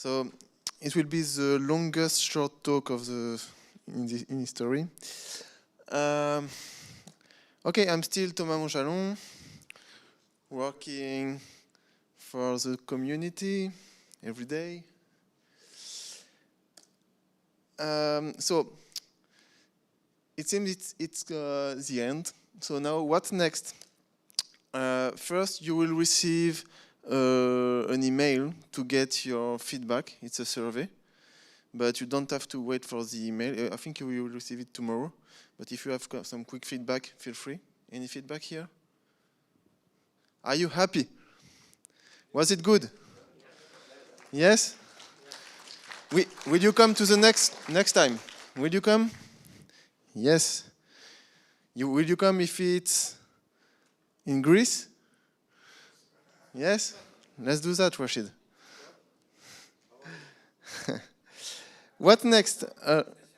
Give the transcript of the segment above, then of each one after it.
So it will be the longest short talk of in history. Okay, I'm still Thomas Monjalon, working for the community every day. So it seems it's the end. So now what's next? First, you will receive an email to get your feedback. It's a survey, but you don't have to wait for the email. I think you will receive it tomorrow. But if you have some quick feedback, feel free. Any feedback here? Are you happy? Was it good? Yes? Will you come to the next time? Will you come? Yes. Will you come if it's in Greece? Yes? Let's do that, Rashid. What next?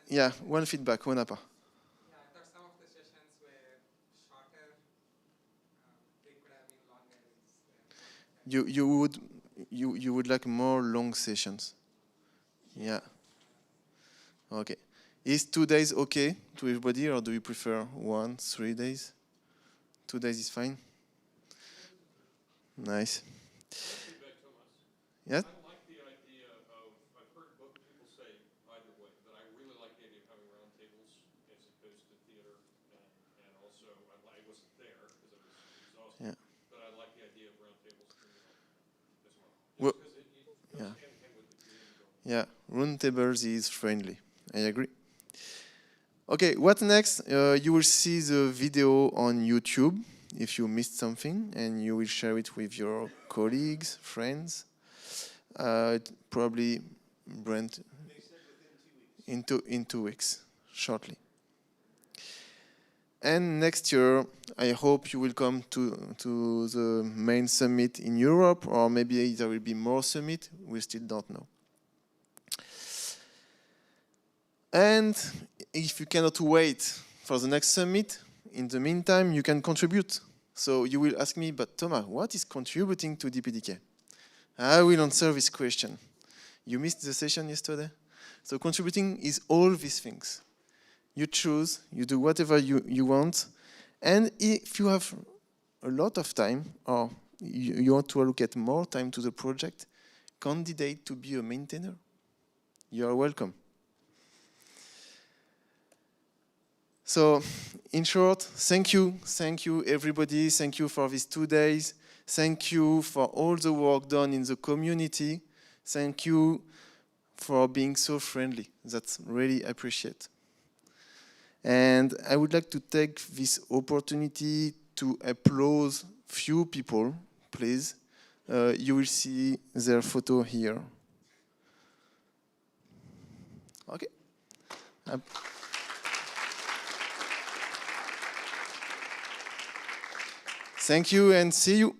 Yeah, one feedback, one apa. Yeah, I thought some of the sessions were shorter. They could have been longer. You would like more long sessions? Yeah. Okay. Is 2 days okay to everybody, or do you prefer 1, 3 days? 2 days is fine. Nice. Yeah. I like the idea of, I've heard people say either way, but I really like the idea of having round tables as opposed to theater, and also I wasn't there because I was exhausted, but I like the idea of round tables as well. Just because it goes hand in hand with the community. Yeah, round tables is friendly. I agree. Okay, what next? You will see the video on YouTube if you missed something, and you will share it with your colleagues, friends. Probably Brent in 2 weeks, shortly. And next year, I hope you will come to the main summit in Europe, or maybe there will be more summit. We still don't know. And if you cannot wait for the next summit, in the meantime, you can contribute. So you will ask me, but Thomas, what is contributing to DPDK? I will answer this question. You missed the session yesterday? So contributing is all these things. You choose, you do whatever you want, and if you have a lot of time, or you want to allocate more time to the project, candidate to be a maintainer. You are welcome. So, in short, thank you everybody, thank you for these 2 days, thank you for all the work done in the community, thank you for being so friendly, that's really appreciated. And I would like to take this opportunity to applaud few people, please. You will see their photo here. Okay. Thank you and see you.